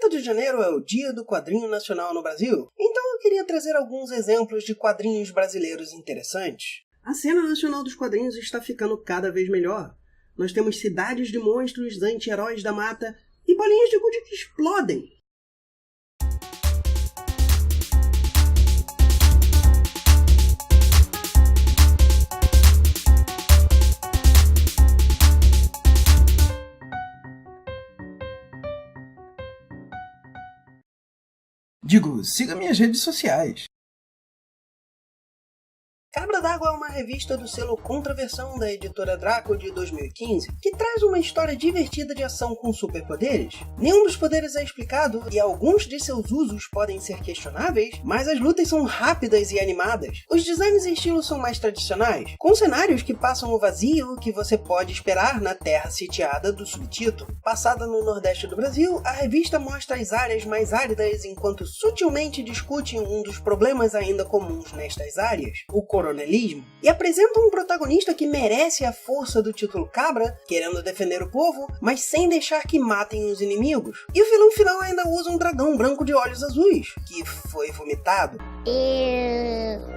8 de janeiro é o Dia do Quadrinho Nacional no Brasil, então eu queria trazer alguns exemplos de quadrinhos brasileiros interessantes. A cena nacional dos quadrinhos está ficando cada vez melhor. Nós temos cidades de monstros, anti-heróis da mata e bolinhas de gude que explodem. Siga minhas redes sociais. Cabra d'Água é uma revista do selo Contraversão da editora Draco de 2015, que traz uma história divertida de ação com superpoderes. Nenhum dos poderes é explicado e alguns de seus usos podem ser questionáveis, mas as lutas são rápidas e animadas. Os designs e estilos são mais tradicionais, com cenários que passam o vazio que você pode esperar na terra sitiada do subtítulo. Passada no Nordeste do Brasil, a revista mostra as áreas mais áridas enquanto sutilmente discute um dos problemas ainda comuns nestas áreas, o coronelismo, e apresenta um protagonista que merece a força do título Cabra, querendo defender o povo, mas sem deixar que matem os inimigos. E o vilão final ainda usa um dragão branco de olhos azuis, que foi vomitado.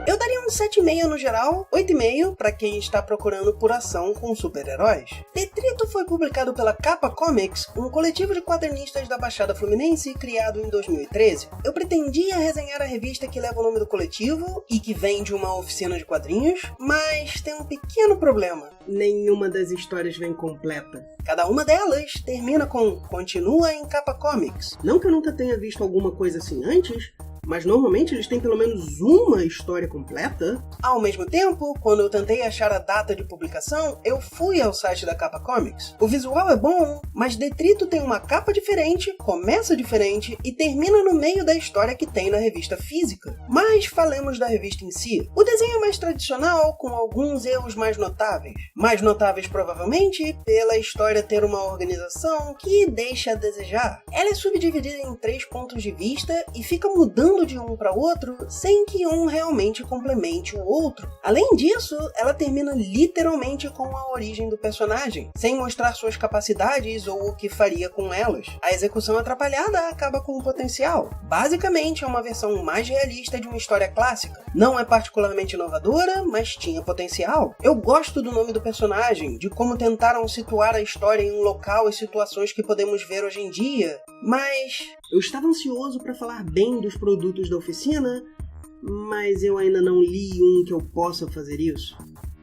Eu daria um 7,5 no geral, 8,5 para quem está procurando por ação com super-heróis. Detrito foi publicado pela Capa Comics, um coletivo de quadrinistas da Baixada Fluminense criado em 2013. Eu pretendia resenhar a revista que leva o nome do coletivo e que vem de uma oficina de quadrinhos, mas tem um pequeno problema. Nenhuma das histórias vem completa. Cada uma delas termina com "continua em Capa Comics". Não que eu nunca tenha visto alguma coisa assim antes, mas normalmente eles têm pelo menos uma história completa. Ao mesmo tempo, quando eu tentei achar a data de publicação, eu fui ao site da Capa Comics. O visual é bom, mas Detrito tem uma capa diferente, começa diferente e termina no meio da história que tem na revista física. Mas falemos da revista em si. O desenho é mais tradicional, com alguns erros mais notáveis. Mais notáveis provavelmente pela história ter uma organização que deixa a desejar. Ela é subdividida em 3 pontos de vista e fica mudando de um para outro sem que um realmente complemente o outro. Além disso, ela termina literalmente com a origem do personagem, sem mostrar suas capacidades ou o que faria com elas. A execução atrapalhada acaba com o potencial. Basicamente é uma versão mais realista de uma história clássica. Não é particularmente inovadora, mas tinha potencial. Eu gosto do nome do personagem, de como tentaram situar a história em um local e situações que podemos ver hoje em dia, mas eu estava ansioso para falar bem dos produtos da oficina, mas eu ainda não li um que eu possa fazer isso.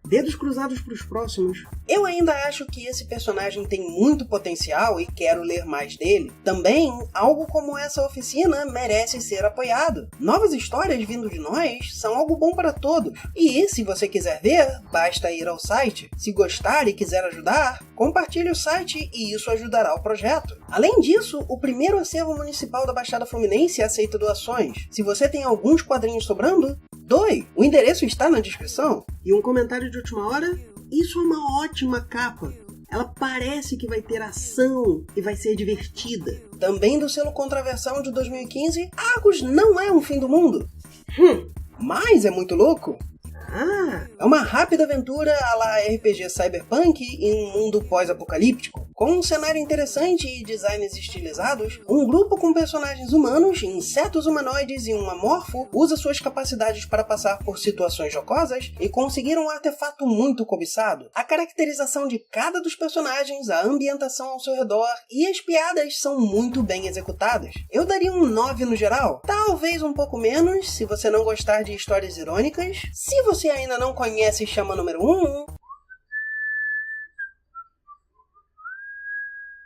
Dedos cruzados para os próximos. Eu ainda acho que esse personagem tem muito potencial e quero ler mais dele. Também, algo como essa oficina merece ser apoiado. Novas histórias vindo de nós são algo bom para todos. E se você quiser ver, basta ir ao site. Se gostar e quiser ajudar, compartilhe o site e isso ajudará o projeto. Além disso, o primeiro acervo municipal da Baixada Fluminense aceita doações. Se você tem alguns quadrinhos sobrando, doe! O endereço está na descrição. E um comentário de última hora? Isso é uma ótima capa. Ela parece que vai ter ação e vai ser divertida. Também do selo Contraversão de 2015, Argos não é um fim do mundo. Mas é muito louco. É uma rápida aventura à la RPG Cyberpunk em um mundo pós-apocalíptico. Com um cenário interessante e designs estilizados, um grupo com personagens humanos, insetos humanoides e um amorfo usa suas capacidades para passar por situações jocosas e conseguir um artefato muito cobiçado. A caracterização de cada dos personagens, a ambientação ao seu redor e as piadas são muito bem executadas. Eu daria um 9 no geral, talvez um pouco menos se você não gostar de histórias irônicas. Se você ainda não conhece Chama Número 1,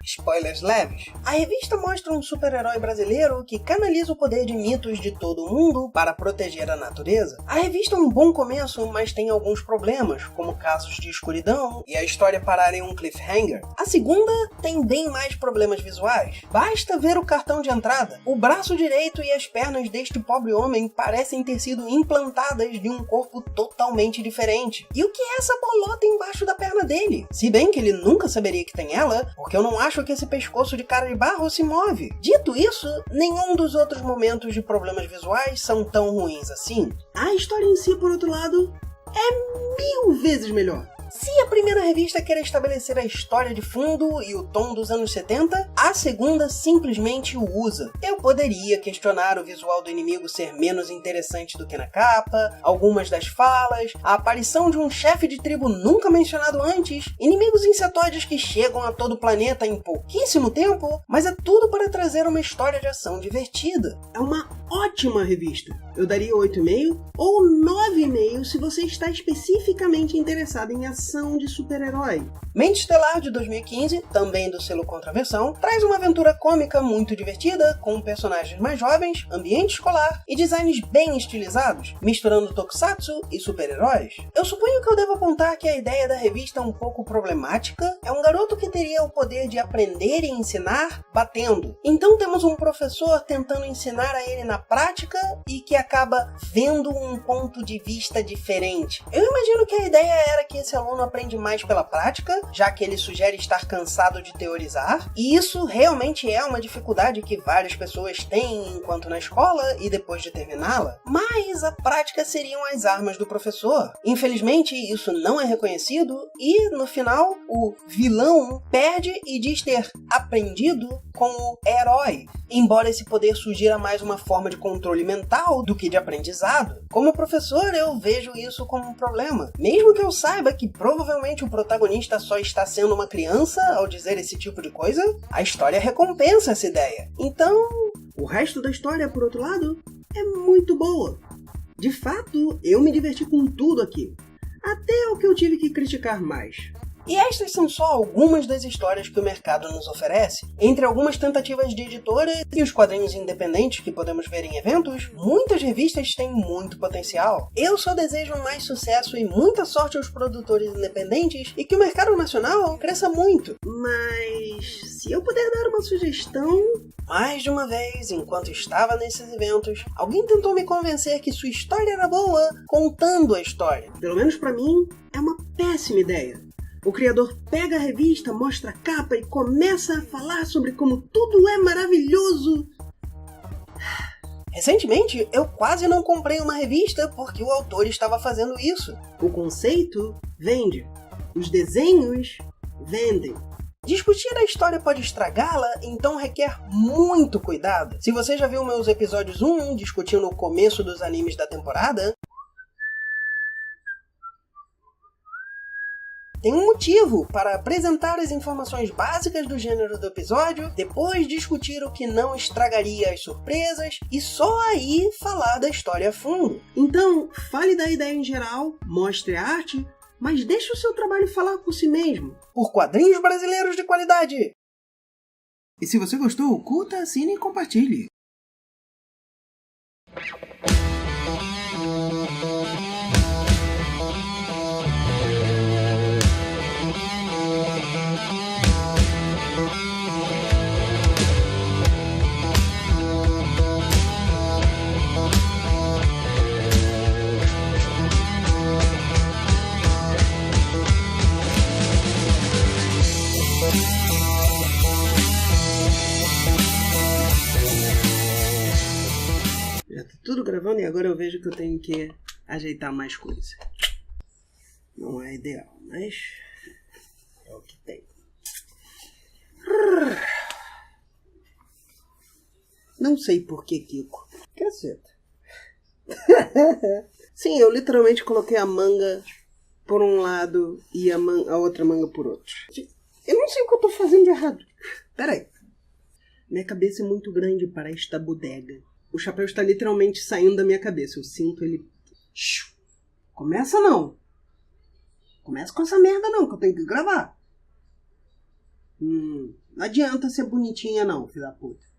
spoilers leves. A revista mostra um super-herói brasileiro que canaliza o poder de mitos de todo o mundo para proteger a natureza. A revista é um bom começo, mas tem alguns problemas, como casos de escuridão e a história parar em um cliffhanger. A segunda tem bem mais problemas visuais. Basta ver o cartão de entrada. O braço direito e as pernas deste pobre homem parecem ter sido implantadas de um corpo totalmente diferente. E o que é essa bolota embaixo da perna dele? Se bem que ele nunca saberia que tem ela, porque eu não acho que esse pescoço de cara de barro se move. Dito isso, nenhum dos outros momentos de problemas visuais são tão ruins assim. A história em si, por outro lado, é 1000 vezes melhor. Se a primeira revista quer estabelecer a história de fundo e o tom dos anos 70, a segunda simplesmente o usa. Eu poderia questionar o visual do inimigo ser menos interessante do que na capa, algumas das falas, a aparição de um chefe de tribo nunca mencionado antes, inimigos insetoides que chegam a todo o planeta em pouquíssimo tempo, mas é tudo para trazer uma história de ação divertida. É uma ótima revista. Eu daria 8,5 ou 9,5 se você está especificamente interessado em ação de super-herói. Mente Estelar de 2015, também do selo Contraversão, traz uma aventura cômica muito divertida, com personagens mais jovens, ambiente escolar e designs bem estilizados, misturando tokusatsu e super-heróis. Eu suponho que eu devo apontar que a ideia da revista é um pouco problemática. É um garoto que teria o poder de aprender e ensinar batendo. Então temos um professor tentando ensinar a ele na prática e que acaba vendo um ponto de vista diferente. Eu imagino que a ideia era que esse aluno aprende mais pela prática, já que ele sugere estar cansado de teorizar, e isso realmente é uma dificuldade que várias pessoas têm enquanto na escola e depois de terminá-la, mas a prática seriam as armas do professor. Infelizmente, isso não é reconhecido e, no final, o vilão perde e diz ter aprendido com o herói, embora esse poder sugira mais uma forma de controle mental do que de aprendizado. Como professor, eu vejo isso como um problema. Mesmo que eu saiba que provavelmente o protagonista só está sendo uma criança ao dizer esse tipo de coisa, a história recompensa essa ideia. Então, o resto da história, por outro lado, é muito boa. De fato, eu me diverti com tudo aqui, até o que eu tive que criticar mais. E estas são só algumas das histórias que o mercado nos oferece. Entre algumas tentativas de editoras e os quadrinhos independentes que podemos ver em eventos, muitas revistas têm muito potencial. Eu só desejo mais sucesso e muita sorte aos produtores independentes e que o mercado nacional cresça muito. Mas se eu puder dar uma sugestão... Mais de uma vez, enquanto estava nesses eventos, alguém tentou me convencer que sua história era boa contando a história. Pelo menos pra mim, é uma péssima ideia. O criador pega a revista, mostra a capa e começa a falar sobre como tudo é maravilhoso. Recentemente, eu quase não comprei uma revista porque o autor estava fazendo isso. O conceito vende. Os desenhos vendem. Discutir a história pode estragá-la, então requer muito cuidado. Se você já viu meus episódios 1 discutindo o começo dos animes da temporada, tem um motivo para apresentar as informações básicas do gênero do episódio, depois discutir o que não estragaria as surpresas e só aí falar da história a fundo. Então, fale da ideia em geral, mostre a arte, mas deixe o seu trabalho falar por si mesmo. Por quadrinhos brasileiros de qualidade! E se você gostou, curta, assine e compartilhe. Já tá tudo gravando e agora eu vejo que eu tenho que ajeitar mais coisas. Não é ideal, mas é o que tem. Não sei por que, Kiko. Caceta. Sim, eu literalmente coloquei a manga por um lado e a outra manga por outro. Eu não sei o que eu tô fazendo de errado. Peraí. Minha cabeça é muito grande para esta bodega. O chapéu está literalmente saindo da minha cabeça. Eu sinto ele... Começa não. Começa com essa merda não, que eu tenho que gravar. Não adianta ser bonitinha não, filha da puta.